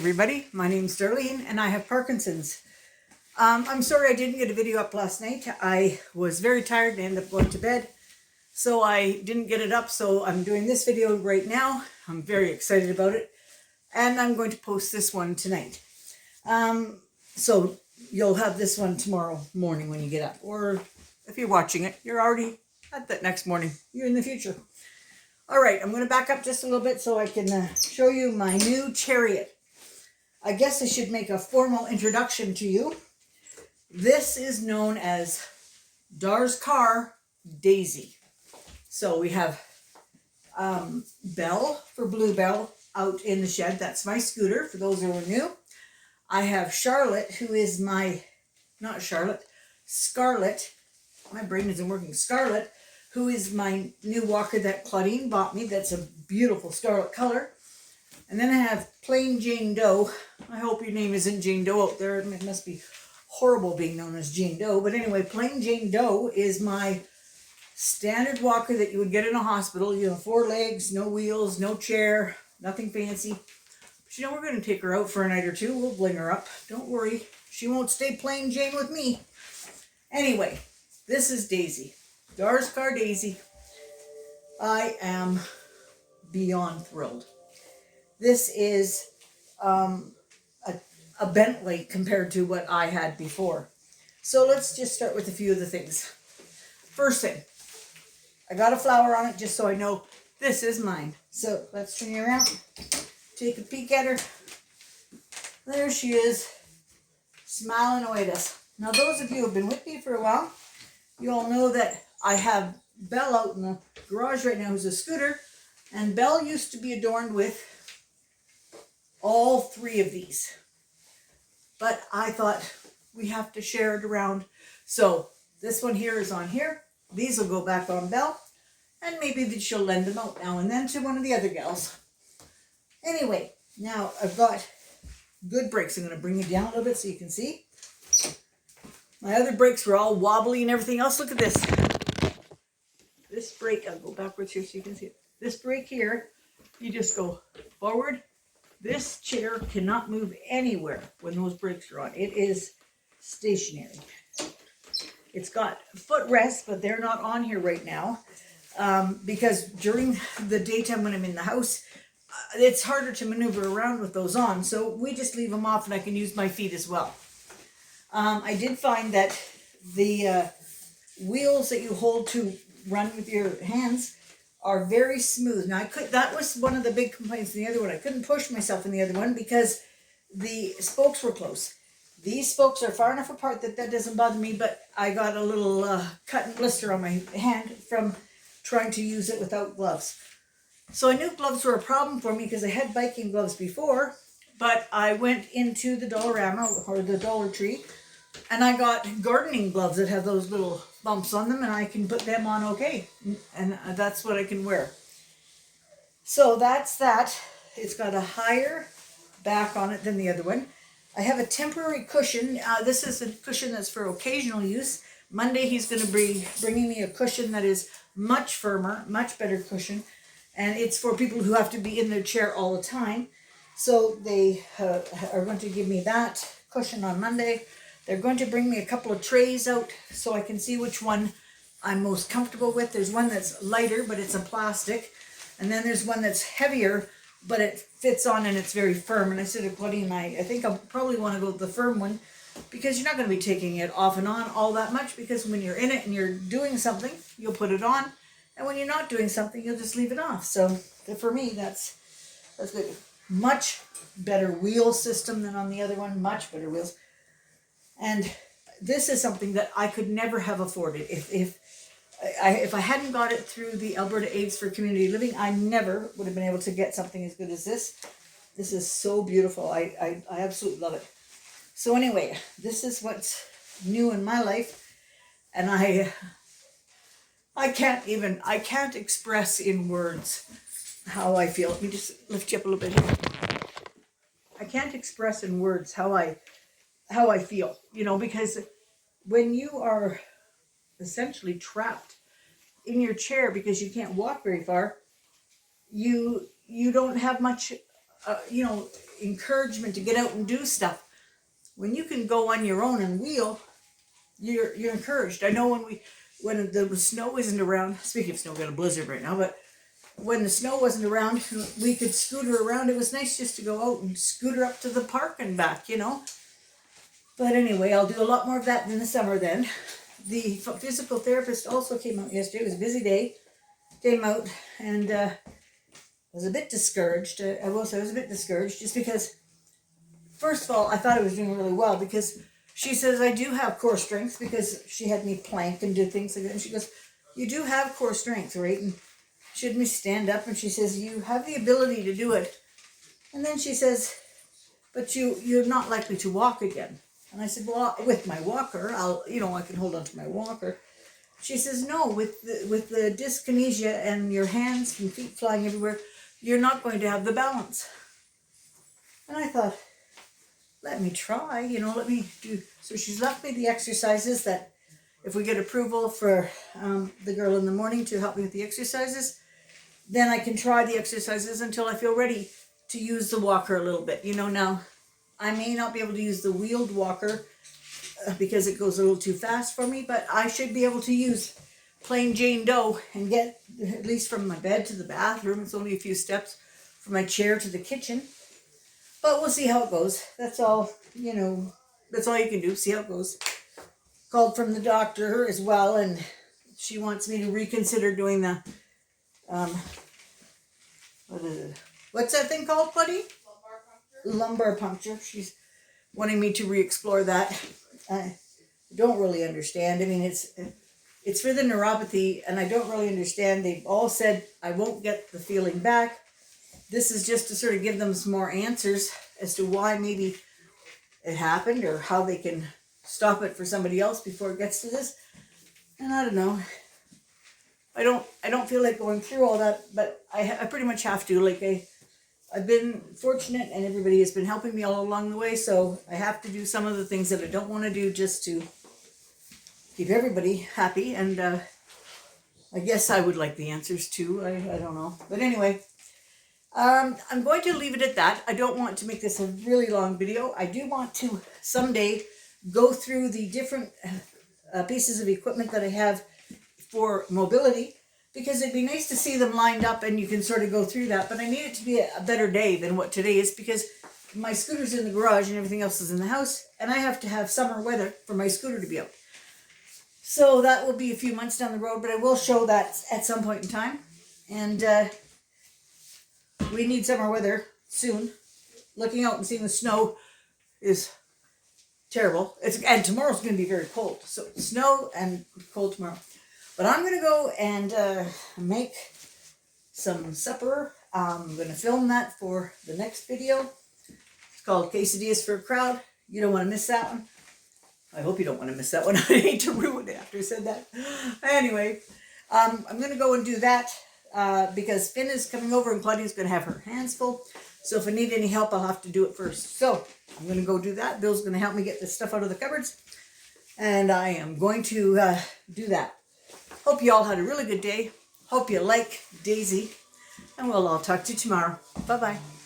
everybody, my name's Darlene and I have Parkinson's. I'm sorry I didn't get a video up last night. I was very tired and ended up going to bed, so I didn't get it up, so I'm doing this video right now. I'm very excited about it, and I'm going to post this one tonight. So you'll have this one tomorrow morning when you get up, or if you're watching it, you're already at that next morning. You're in the future. All right, I'm going to back up just a little bit so I can show you my new chariot. I guess I should make a formal introduction to you. This is known as Dar's car, Daisy. So we have Belle for Bluebell out in the shed. That's my scooter, for those who are new. I have Charlotte, who is my, not Charlotte, Scarlet. My brain isn't working. Scarlet, who is my new walker that Claudine bought me. That's a beautiful scarlet color. And then I have Plain Jane Doe. I hope your name isn't Jane Doe out there. It must be horrible being known as Jane Doe. But anyway, Plain Jane Doe is my standard walker that you would get in a hospital. You know, 4 legs, no wheels, no chair, nothing fancy. But you know, we're going to take her out for a night or two. We'll bling her up. Don't worry. She won't stay Plain Jane with me. Anyway, this is Daisy. Dar's car, Daisy. I am beyond thrilled. This is a Bentley compared to what I had before. So let's just start with a few of the things. First thing, I got a flower on it just so I know this is mine. So let's turn you around, take a peek at her. There she is, smiling away at us. Now those of you who have been with me for a while, you all know that I have Belle out in the garage right now, who's a scooter, and Belle used to be adorned with all 3 of these. But I thought we have to share it around. So this one here is on here. These will go back on Belle, and maybe she'll lend them out now and then to one of the other gals. Anyway, now I've got good brakes. I'm going to bring you down a little bit so you can see. My other brakes were all wobbly and everything else. Look at this. This brake, I'll go backwards here so you can see it. This brake here, you just go forward. This chair cannot move anywhere when those brakes are on. It is stationary. It's got footrests, but they're not on here right now because during the daytime when I'm in the house, it's harder to maneuver around with those on. So we just leave them off and I can use my feet as well. I did find that the wheels that you hold to run with your hands are very smooth. Now that was one of the big complaints in the other one. I couldn't push myself in the other one because the spokes were close. These spokes are far enough apart that doesn't bother me, but I got a little cut and blister on my hand from trying to use it without gloves. So I knew gloves were a problem for me because I had biking gloves before, but I went into the Dollarama or the Dollar Tree and I got gardening gloves that have those little bumps on them, and I can put them on okay. And that's what I can wear. So that's that. It's got a higher back on it than the other one. I have a temporary cushion. This is a cushion that's for occasional use. Monday he's going to be bringing me a cushion that is much firmer, much better cushion. And it's for people who have to be in their chair all the time. So they are going to give me that cushion on Monday. They're going to bring me a couple of trays out so I can see which one I'm most comfortable with. There's one that's lighter, but it's a plastic. And then there's one that's heavier, but it fits on and it's very firm. And I said to Claudine, I think I'll probably want to go with the firm one because you're not going to be taking it off and on all that much, because when you're in it and you're doing something, you'll put it on. And when you're not doing something, you'll just leave it off. So for me, that's good. Much better wheel system than on the other one. Much better wheels. And this is something that I could never have afforded. If I hadn't got it through the Alberta Aids for Community Living, I never would have been able to get something as good as this. This is so beautiful. I absolutely love it. So anyway, this is what's new in my life. And I can't express in words how I feel. Let me just lift you up a little bit here. I can't express in words how I feel, you know, because when you are essentially trapped in your chair because you can't walk very far, you don't have much you know, encouragement to get out and do stuff. When you can go on your own and wheel, you're encouraged. I know when the snow isn't around, speaking of snow, we've got a blizzard right now, but when the snow wasn't around, we could scooter around. It was nice just to go out and scooter up to the park and back, you know. But anyway, I'll do a lot more of that in the summer then. The physical therapist also came out yesterday. It was a busy day. Came out and was a bit discouraged. I will say I was a bit discouraged just because, first of all, I thought I was doing really well because she says I do have core strength because she had me plank and do things like that. And she goes, you do have core strength, right? And she had me stand up and she says, you have the ability to do it. And then she says, but you're not likely to walk again. And I said, well, with my walker, I can hold on to my walker. She says, no, with the dyskinesia and your hands and feet flying everywhere, you're not going to have the balance. And I thought, let me try, let me do. So she's left me the exercises that if we get approval for the girl in the morning to help me with the exercises, then I can try the exercises until I feel ready to use the walker a little bit. Now I may not be able to use the wheeled walker because it goes a little too fast for me, but I should be able to use plain Jane Doe and get at least from my bed to the bathroom. It's only a few steps from my chair to the kitchen, but we'll see how it goes. That's all, that's all you can do. See how it goes. Called from the doctor as well, and she wants me to reconsider doing the, what's that thing called, buddy? Lumbar puncture. She's wanting me to re-explore that. I don't really understand. I mean, it's for the neuropathy, and I don't really understand. They've all said I won't get the feeling back. This is just to sort of give them some more answers as to why maybe it happened or how they can stop it for somebody else before it gets to this. And I don't know. I don't feel like going through all that, but I pretty much have to. Like I've been fortunate and everybody has been helping me all along the way, so I have to do some of the things that I don't want to do just to keep everybody happy. And I guess I would like the answers too. I don't know. But anyway, I'm going to leave it at that. I don't want to make this a really long video. I do want to someday go through the different pieces of equipment that I have for mobility, because it'd be nice to see them lined up and you can sort of go through that. But I need it to be a better day than what today is, because my scooter's in the garage and everything else is in the house, and I have to have summer weather for my scooter to be out. So that will be a few months down the road, but I will show that at some point in time. And we need summer weather soon. Looking out and seeing the snow is terrible. And tomorrow's going to be very cold. So snow and cold tomorrow. But I'm going to go and make some supper. I'm going to film that for the next video. It's called Quesadillas for a Crowd. You don't want to miss that one. I hope you don't want to miss that one. I hate to ruin it after I said that. Anyway, I'm going to go and do that because Finn is coming over and Claudia's going to have her hands full. So if I need any help, I'll have to do it first. So I'm going to go do that. Bill's going to help me get this stuff out of the cupboards. And I am going to do that. Hope you all had a really good day. Hope you like Daisy. And we'll all talk to you tomorrow. Bye-bye.